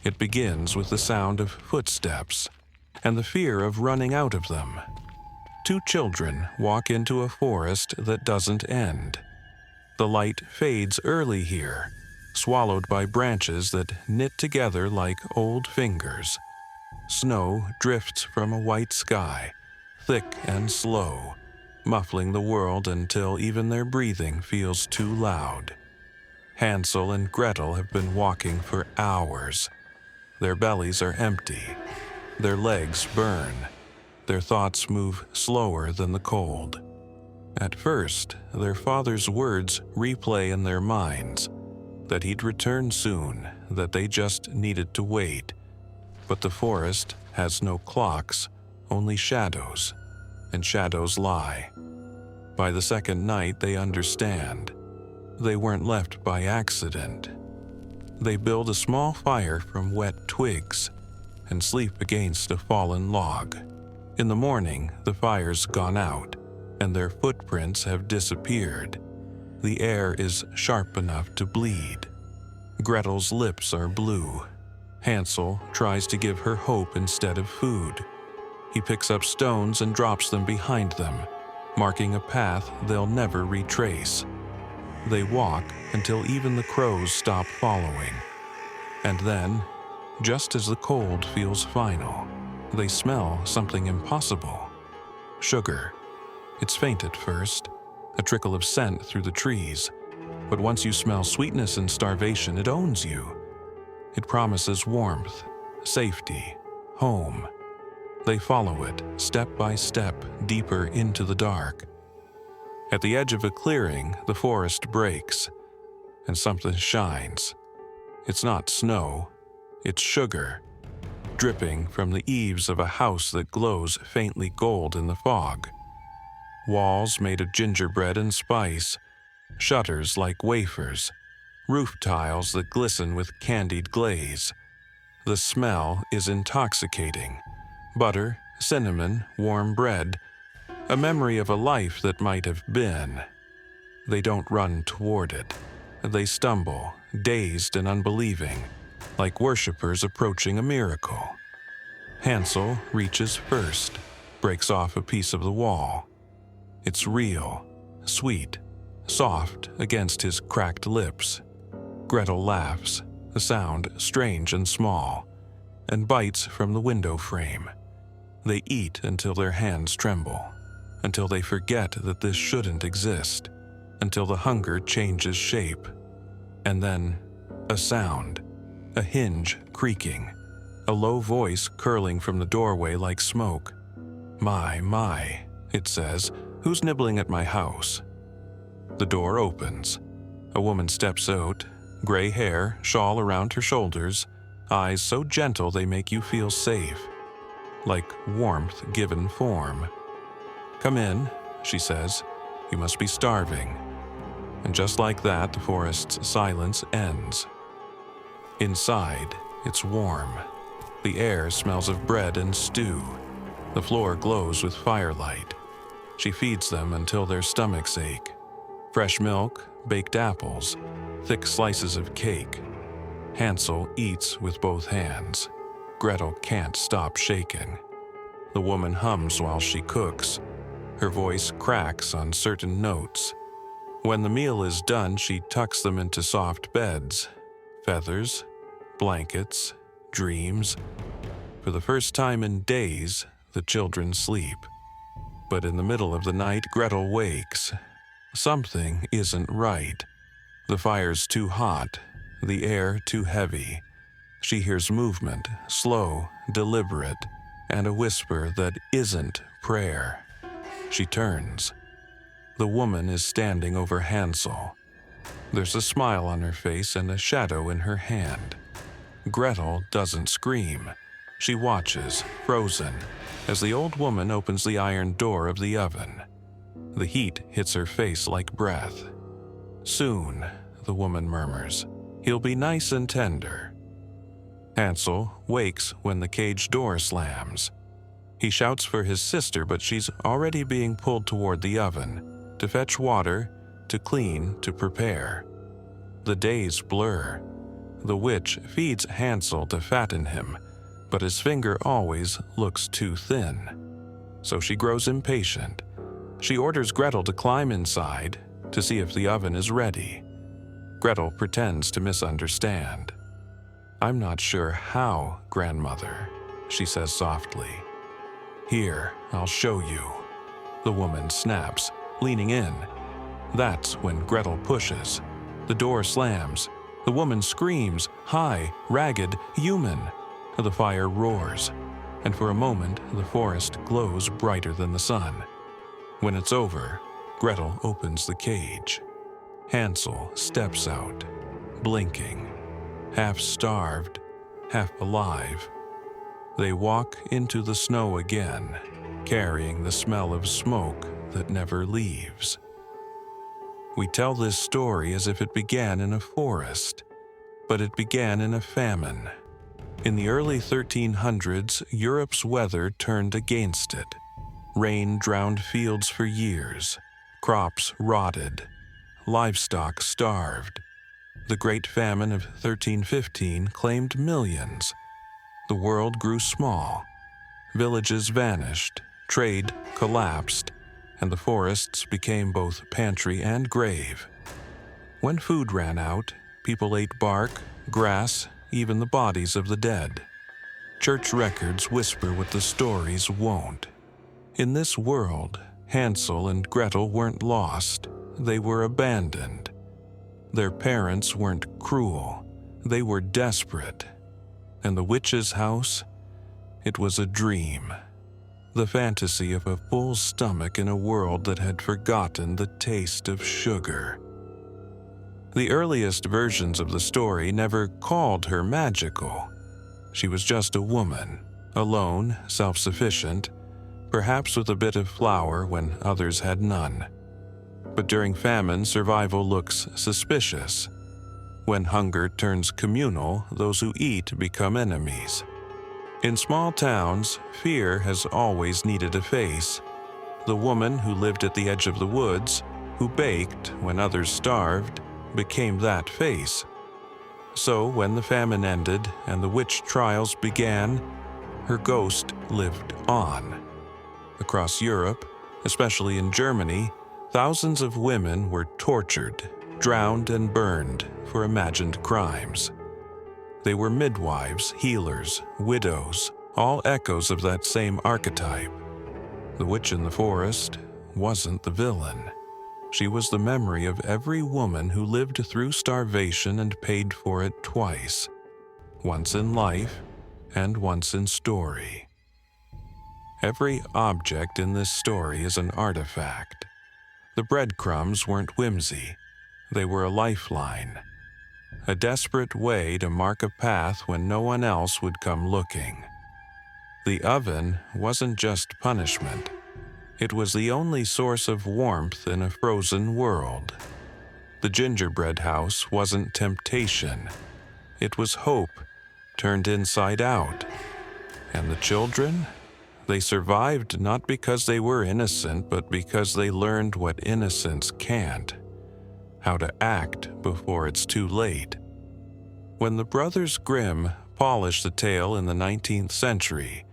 It begins with the sound of footsteps and the fear of running out of them. Two children walk into a forest that doesn't end. The light fades early here, swallowed by branches that knit together like old fingers. Snow drifts from a white sky, thick and slow, muffling the world until even their breathing feels too loud. Hansel and Gretel have been walking for hours. Their bellies are empty. Their legs burn. Their thoughts move slower than the cold. At first, their father's words replay in their minds, that he'd return soon, that they just needed to wait. But the forest has no clocks, only shadows, and shadows lie. By the second night, they understand. They weren't left by accident. They build a small fire from wet twigs and sleep against a fallen log. In the morning, the fire's gone out, and their footprints have disappeared. The air is sharp enough to bleed. Gretel's lips are blue. Hansel tries to give her hope instead of food. He picks up stones and drops them behind them, marking a path they'll never retrace. They walk until even the crows stop following. And then, just as the cold feels final, they smell something impossible. Sugar. It's faint at first, a trickle of scent through the trees. But once you smell sweetness and starvation, it owns you. It promises warmth, safety, home. They follow it, step by step, deeper into the dark. At the edge of a clearing, the forest breaks, and something shines. It's not snow, it's sugar, dripping from the eaves of a house that glows faintly gold in the fog. Walls made of gingerbread and spice, shutters like wafers, roof tiles that glisten with candied glaze. The smell is intoxicating. Butter, cinnamon, warm bread, a memory of a life that might have been. They don't run toward it. They stumble, dazed and unbelieving, like worshippers approaching a miracle. Hansel reaches first, breaks off a piece of the wall. It's real, sweet, soft against his cracked lips. Gretel laughs, the sound strange and small, and bites from the window frame. They eat until their hands tremble, until they forget that this shouldn't exist, until the hunger changes shape. And then, a sound, a hinge creaking, a low voice curling from the doorway like smoke. My, it says, who's nibbling at my house? The door opens. A woman steps out, gray hair, shawl around her shoulders, eyes so gentle they make you feel safe, like warmth given form. Come in, she says. You must be starving. And just like that, the forest's silence ends. Inside, it's warm. The air smells of bread and stew. The floor glows with firelight. She feeds them until their stomachs ache. Fresh milk, baked apples, thick slices of cake. Hansel eats with both hands. Gretel can't stop shaking. The woman hums while she cooks. Her voice cracks on certain notes. When the meal is done, she tucks them into soft beds. Feathers, blankets, dreams. For the first time in days, the children sleep. But in the middle of the night, Gretel wakes. Something isn't right. The fire's too hot, the air too heavy. She hears movement, slow, deliberate, and a whisper that isn't prayer. She turns. The woman is standing over Hansel. There's a smile on her face and a shadow in her hand. Gretel doesn't scream. She watches, frozen, as the old woman opens the iron door of the oven. The heat hits her face like breath. Soon, the woman murmurs, he'll be nice and tender. Hansel wakes when the cage door slams. He shouts for his sister, but she's already being pulled toward the oven, to fetch water, to clean, to prepare. The days blur. The witch feeds Hansel to fatten him, but his finger always looks too thin. So she grows impatient. She orders Gretel to climb inside to see if the oven is ready. Gretel pretends to misunderstand. "I'm not sure how, grandmother," she says softly. "Here, I'll show you." The woman snaps, leaning in. That's when Gretel pushes. The door slams. The woman screams, high, ragged, human. The fire roars, and for a moment the forest glows brighter than the sun. When it's over, Gretel opens the cage. Hansel steps out, blinking, half starved, half alive. They walk into the snow again, carrying the smell of smoke that never leaves. We tell this story as if it began in a forest, but it began in a famine. In the early 1300s, Europe's weather turned against it. Rain drowned fields for years. Crops rotted. Livestock starved. The Great Famine of 1315 claimed millions. The world grew small. Villages vanished. Trade collapsed. And the forests became both pantry and grave. When food ran out, people ate bark, grass, even the bodies of the dead. Church records whisper what the stories won't. In this world, Hansel and Gretel weren't lost, they were abandoned. Their parents weren't cruel, they were desperate. And the witch's house? It was a dream. The fantasy of a full stomach in a world that had forgotten the taste of sugar. The earliest versions of the story never called her magical. She was just a woman, alone, self-sufficient, perhaps with a bit of flour when others had none. But during famine, survival looks suspicious. When hunger turns communal, those who eat become enemies. In small towns, fear has always needed a face. The woman who lived at the edge of the woods, who baked when others starved, became that face. So when the famine ended and the witch trials began, her ghost lived on. Across Europe, especially in Germany, thousands of women were tortured, drowned, and burned for imagined crimes. They were midwives, healers, widows, all echoes of that same archetype. The witch in the forest wasn't the villain. She was the memory of every woman who lived through starvation and paid for it twice, once in life and once in story. Every object in this story is an artifact. The breadcrumbs weren't whimsy, they were a lifeline, a desperate way to mark a path when no one else would come looking. The oven wasn't just punishment. It was the only source of warmth in a frozen world. The gingerbread house wasn't temptation. It was hope, turned inside out. And the children? They survived not because they were innocent, but because they learned what innocence can't. How to act before it's too late. When the Brothers Grimm polished the tale in the 19th century,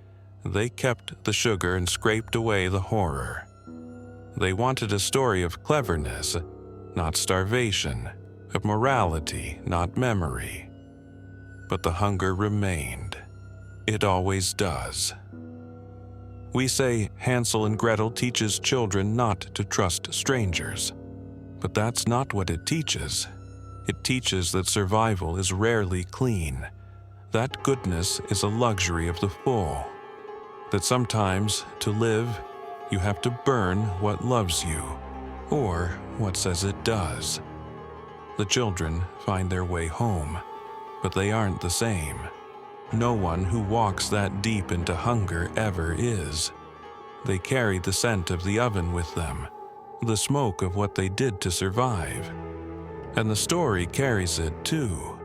they kept the sugar and scraped away the horror. They wanted a story of cleverness, not starvation, of morality, not memory. But the hunger remained. It always does. We say Hansel and Gretel teaches children not to trust strangers. But that's not what it teaches. It teaches that survival is rarely clean. That goodness is a luxury of the full. That sometimes, to live, you have to burn what loves you, or what says it does. The children find their way home, but they aren't the same. No one who walks that deep into hunger ever is. They carry the scent of the oven with them, the smoke of what they did to survive. And the story carries it too,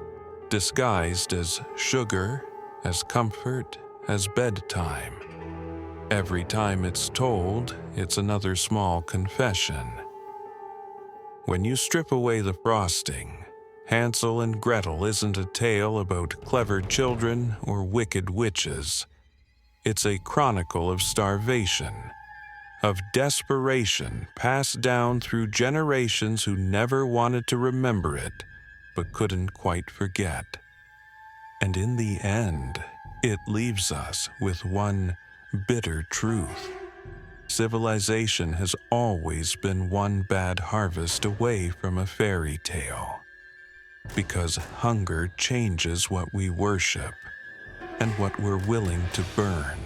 disguised as sugar, as comfort, as bedtime. Every time it's told, it's another small confession. When you strip away the frosting, Hansel and Gretel isn't a tale about clever children or wicked witches. It's a chronicle of starvation, of desperation passed down through generations who never wanted to remember it but couldn't quite forget. And in the end, it leaves us with one bitter truth. Civilization has always been one bad harvest away from a fairy tale. Because hunger changes what we worship and what we're willing to burn.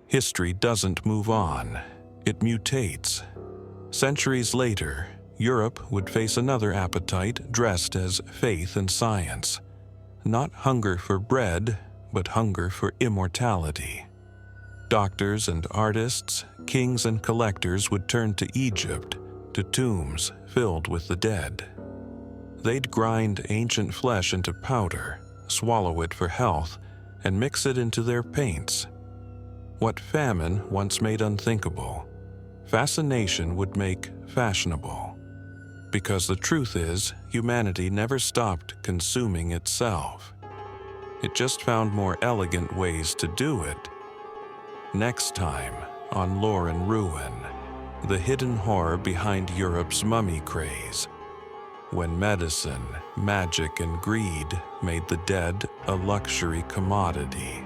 History doesn't move on, it mutates. Centuries later, Europe would face another appetite dressed as faith and science. Not hunger for bread, but hunger for immortality. Doctors and artists, kings and collectors would turn to Egypt, to tombs filled with the dead. They'd grind ancient flesh into powder, swallow it for health, and mix it into their paints. What famine once made unthinkable, fascination would make fashionable. Because the truth is, humanity never stopped consuming itself. It just found more elegant ways to do it. Next time on Lore&Ruin, the hidden horror behind Europe's mummy craze. When medicine, magic, and greed made the dead a luxury commodity.